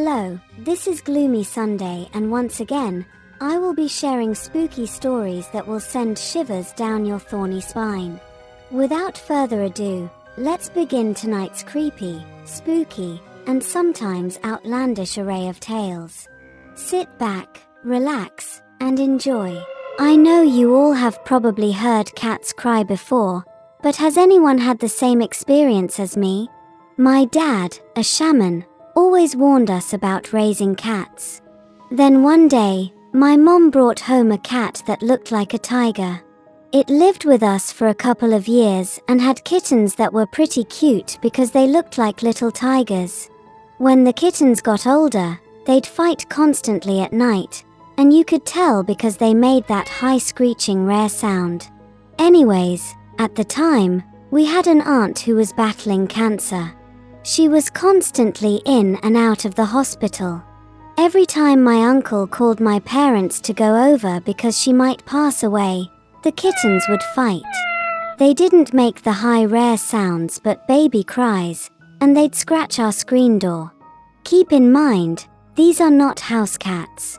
Hello, this is Gloomy Sunday, and once again, I will be sharing spooky stories that will send shivers down your thorny spine. Without further ado, let's begin tonight's creepy, spooky, and sometimes outlandish array of tales. Sit back, relax, and enjoy. I know you all have probably heard cats cry before, but has anyone had the same experience as me? My dad, a shaman, always warned us about raising cats. Then one day, my mom brought home a cat that looked like a tiger. It lived with us for a couple of years and had kittens that were pretty cute because they looked like little tigers. When the kittens got older, they'd fight constantly at night, and you could tell because they made that high screeching rare sound. Anyways, at the time, we had an aunt who was battling cancer. She was constantly in and out of the hospital. Every time my uncle called my parents to go over because she might pass away, the kittens would fight. They didn't make the high rare sounds but baby cries, and they'd scratch our screen door. Keep in mind, these are not house cats.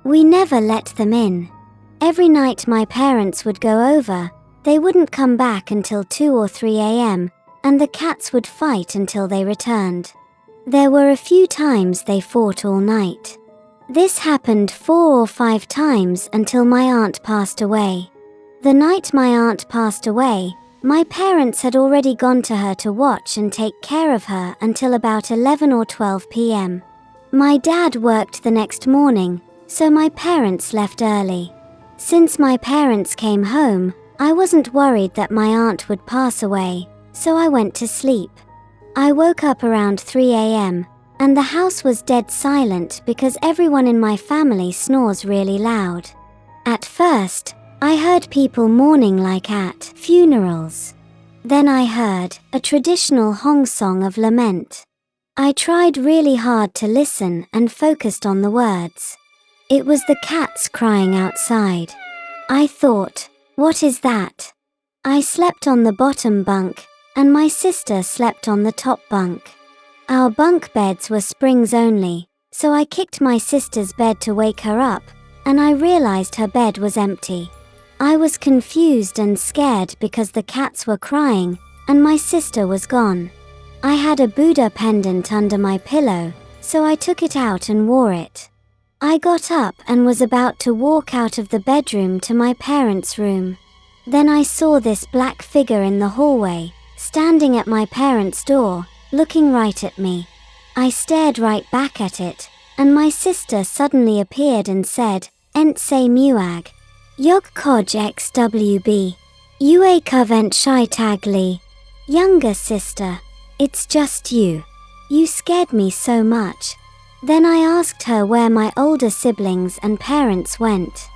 We never let them in. Every night my parents would go over, they wouldn't come back until 2 or 3 a.m., and the cats would fight until they returned. There were a few times they fought all night. This happened 4 or 5 times until my aunt passed away. The night my aunt passed away, my parents had already gone to her to watch and take care of her until about 11 or 12 p.m. My dad worked the next morning, so my parents left early. Since my parents came home, I wasn't worried that my aunt would pass away, so I went to sleep. I woke up around 3 a.m., and the house was dead silent because everyone in my family snores really loud. At first, I heard people mourning like at funerals. Then I heard a traditional Hong song of lament. I tried really hard to listen and focused on the words. It was the cats crying outside. I thought, what is that? I slept on the bottom bunk, and my sister slept on the top bunk. Our bunk beds were springs only, so I kicked my sister's bed to wake her up, and I realized her bed was empty. I was confused and scared because the cats were crying, and my sister was gone. I had a Buddha pendant under my pillow, so I took it out and wore it. I got up and was about to walk out of the bedroom to my parents' room. Then I saw this black figure in the hallway, standing at my parents' door, looking right at me. I stared right back at it, and my sister suddenly appeared and said, "Entse muag. Yog koj xwb. Ue covent shy tagli. Younger sister, it's just you. You scared me so much." Then I asked her where my older siblings and parents went.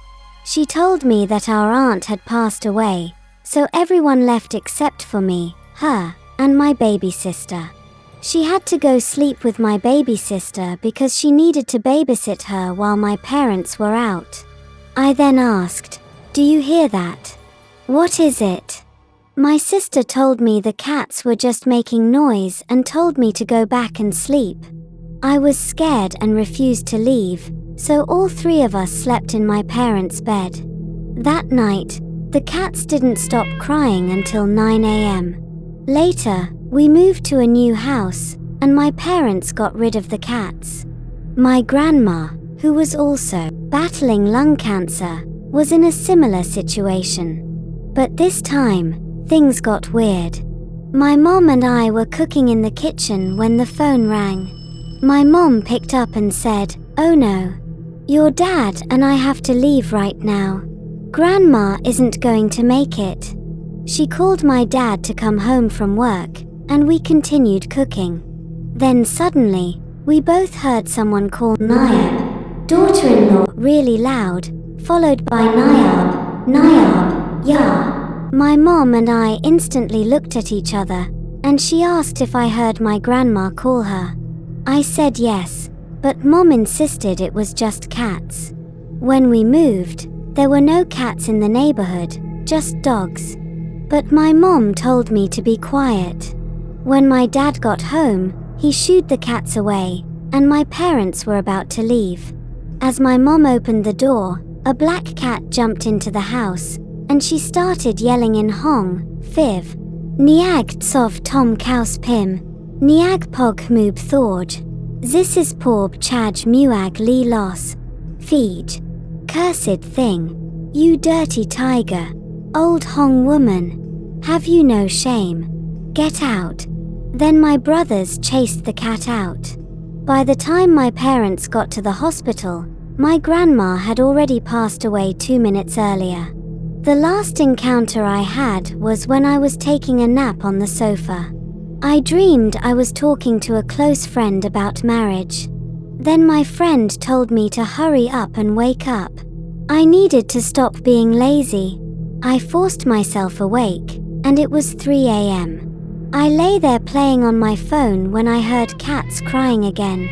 She told me that our aunt had passed away, so everyone left except for me, her, and my baby sister. She had to go sleep with my baby sister because she needed to babysit her while my parents were out. I then asked, "Do you hear that? What is it?" My sister told me the cats were just making noise and told me to go back and sleep. I was scared and refused to leave, so all 3 of us slept in my parents' bed. That night, the cats didn't stop crying until 9 a.m. Later, we moved to a new house, and my parents got rid of the cats. My grandma, who was also battling lung cancer, was in a similar situation. But this time, things got weird. My mom and I were cooking in the kitchen when the phone rang. My mom picked up and said, "Oh no. Your dad and I have to leave right now. Grandma isn't going to make it." She called my dad to come home from work, and we continued cooking. Then suddenly, we both heard someone call Nayab, daughter-in-law, really loud, followed by Nayab, Nayab, ya. My mom and I instantly looked at each other, and she asked if I heard my grandma call her. I said yes, but Mom insisted it was just cats. When we moved, there were no cats in the neighborhood, just dogs. But my mom told me to be quiet. When my dad got home, he shooed the cats away, and my parents were about to leave. As my mom opened the door, a black cat jumped into the house, and she started yelling in Hong, Fiv. Niag tsov tom kaus pim. Niag pog moob thorj. This is porb chaj muag li los. Feed. Cursed thing. You dirty tiger. Old Hong woman. Have you no shame? Get out. Then my brothers chased the cat out. By the time my parents got to the hospital, my grandma had already passed away 2 minutes earlier. The last encounter I had was when I was taking a nap on the sofa. I dreamed I was talking to a close friend about marriage. Then my friend told me to hurry up and wake up. I needed to stop being lazy. I forced myself awake, and it was 3 a.m. I lay there playing on my phone when I heard cats crying again.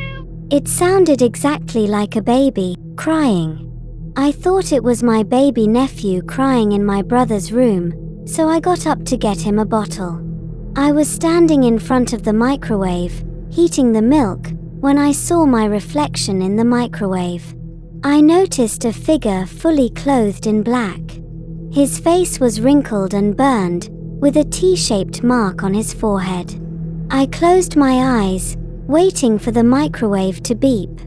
It sounded exactly like a baby crying. I thought it was my baby nephew crying in my brother's room, so I got up to get him a bottle. I was standing in front of the microwave, heating the milk, when I saw my reflection in the microwave. I noticed a figure fully clothed in black. His face was wrinkled and burned, with a T-shaped mark on his forehead. I closed my eyes, waiting for the microwave to beep.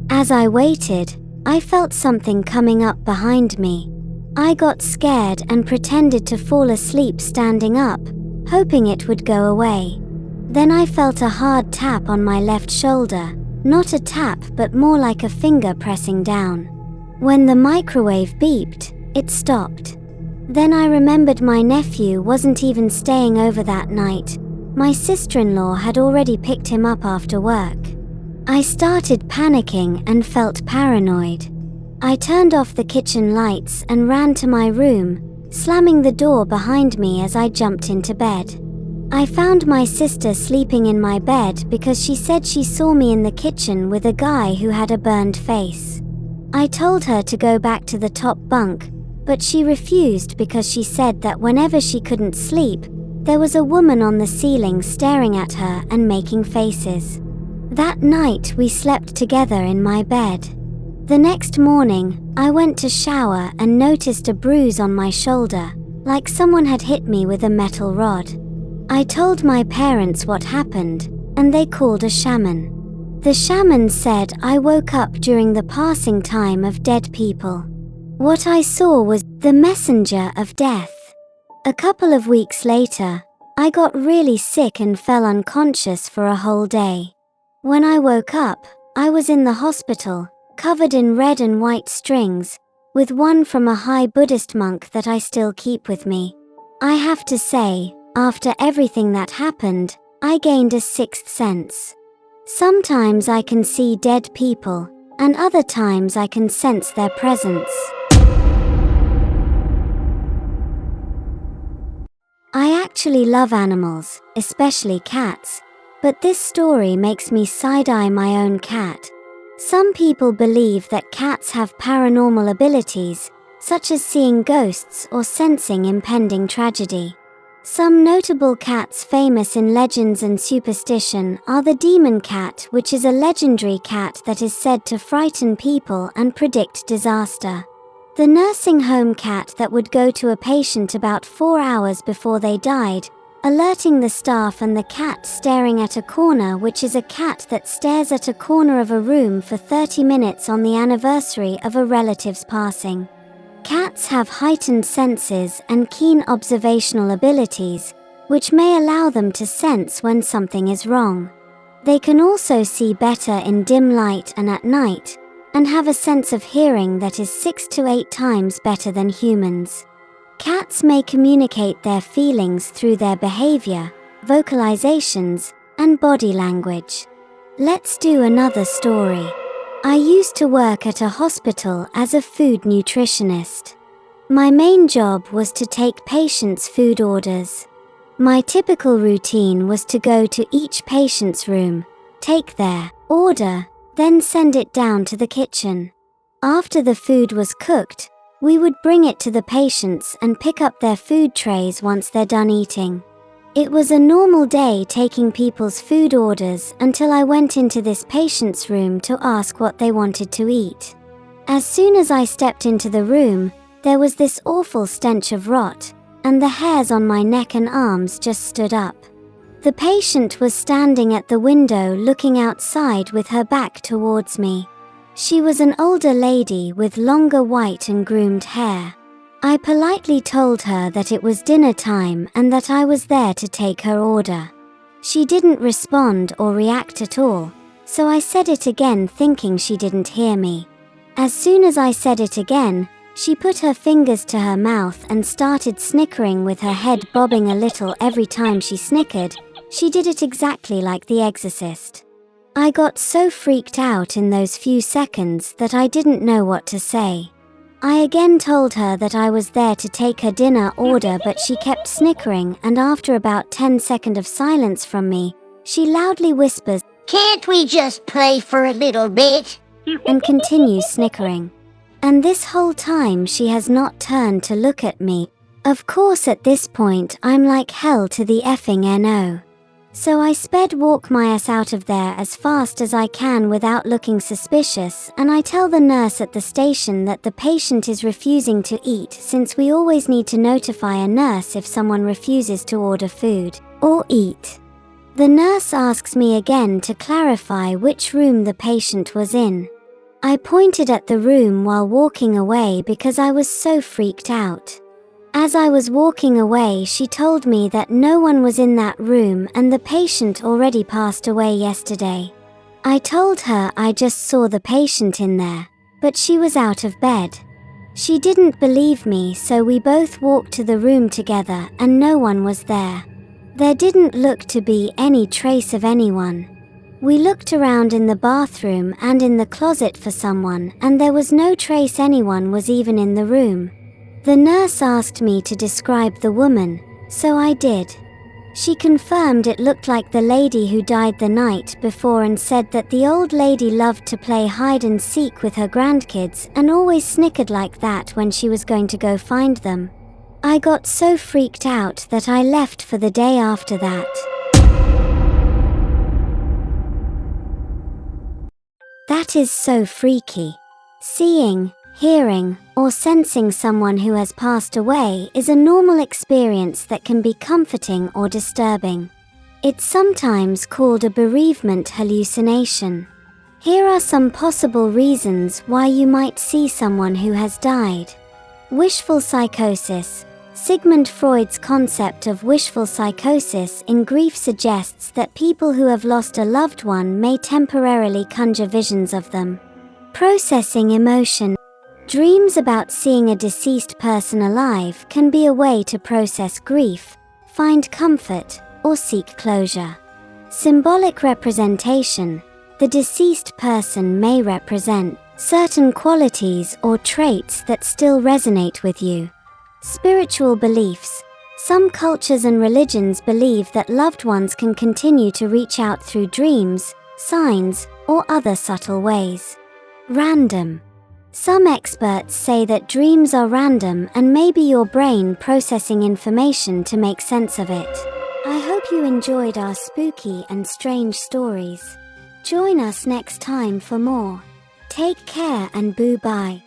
As I waited, I felt something coming up behind me. I got scared and pretended to fall asleep standing up, hoping it would go away. Then I felt a hard tap on my left shoulder, not a tap but more like a finger pressing down. When the microwave beeped, it stopped. Then I remembered my nephew wasn't even staying over that night. My sister-in-law had already picked him up after work. I started panicking and felt paranoid. I turned off the kitchen lights and ran to my room, slamming the door behind me as I jumped into bed. I found my sister sleeping in my bed because she said she saw me in the kitchen with a guy who had a burned face. I told her to go back to the top bunk, but she refused because she said that whenever she couldn't sleep, there was a woman on the ceiling staring at her and making faces. That night we slept together in my bed. The next morning, I went to shower and noticed a bruise on my shoulder, like someone had hit me with a metal rod. I told my parents what happened, and they called a shaman. The shaman said I woke up during the passing time of dead people. What I saw was the messenger of death. A couple of weeks later, I got really sick and fell unconscious for a whole day. When I woke up, I was in the hospital, covered in red and white strings, with one from a high Buddhist monk that I still keep with me. I have to say, after everything that happened, I gained a sixth sense. Sometimes I can see dead people, and other times I can sense their presence. I actually love animals, especially cats, but this story makes me side-eye my own cat. Some people believe that cats have paranormal abilities, such as seeing ghosts or sensing impending tragedy. Some notable cats famous in legends and superstition are the demon cat, which is a legendary cat that is said to frighten people and predict disaster. The nursing home cat that would go to a patient about 4 hours before they died, alerting the staff, and the cat staring at a corner, which is a cat that stares at a corner of a room for 30 minutes on the anniversary of a relative's passing. Cats have heightened senses and keen observational abilities, which may allow them to sense when something is wrong. They can also see better in dim light and at night, and have a sense of hearing that is 6 to 8 times better than humans. Cats may communicate their feelings through their behavior, vocalizations, and body language. Let's do another story. I used to work at a hospital as a food nutritionist. My main job was to take patients' food orders. My typical routine was to go to each patient's room, take their order, then send it down to the kitchen. After the food was cooked, we would bring it to the patients and pick up their food trays once they're done eating. It was a normal day taking people's food orders until I went into this patient's room to ask what they wanted to eat. As soon as I stepped into the room, there was this awful stench of rot, and the hairs on my neck and arms just stood up. The patient was standing at the window looking outside with her back towards me. She was an older lady with longer white and groomed hair. I politely told her that it was dinner time and that I was there to take her order. She didn't respond or react at all, so I said it again thinking she didn't hear me. As soon as I said it again, she put her fingers to her mouth and started snickering with her head bobbing a little every time she snickered. She did it exactly like The Exorcist. I got so freaked out in those few seconds that I didn't know what to say. I again told her that I was there to take her dinner order, but she kept snickering, and after about 10 seconds of silence from me, she loudly whispers, "Can't we just play for a little bit?" and continues snickering. And this whole time she has not turned to look at me. Of course at this point I'm like hell to the effing no. So I walk my ass out of there as fast as I can without looking suspicious, and I tell the nurse at the station that the patient is refusing to eat, since we always need to notify a nurse if someone refuses to order food or eat. The nurse asks me again to clarify which room the patient was in. I pointed at the room while walking away because I was so freaked out. As I was walking away, she told me that no one was in that room and the patient already passed away yesterday. I told her I just saw the patient in there, but she was out of bed. She didn't believe me, so we both walked to the room together and no one was there. There didn't look to be any trace of anyone. We looked around in the bathroom and in the closet for someone, and there was no trace anyone was even in the room. The nurse asked me to describe the woman, so I did. She confirmed it looked like the lady who died the night before and said that the old lady loved to play hide and seek with her grandkids and always snickered like that when she was going to go find them. I got so freaked out that I left for the day after that. That is so freaky. Seeing, hearing, or sensing someone who has passed away is a normal experience that can be comforting or disturbing. It's sometimes called a bereavement hallucination. Here are some possible reasons why you might see someone who has died. Wishful psychosis. Sigmund Freud's concept of wishful psychosis in grief suggests that people who have lost a loved one may temporarily conjure visions of them. Processing emotion. Dreams about seeing a deceased person alive can be a way to process grief, find comfort, or seek closure. Symbolic representation. The deceased person may represent certain qualities or traits that still resonate with you. Spiritual beliefs. Some cultures and religions believe that loved ones can continue to reach out through dreams, signs, or other subtle ways. Random. Some experts say that dreams are random and may be your brain processing information to make sense of it. I hope you enjoyed our spooky and strange stories. Join us next time for more. Take care and boo-bye.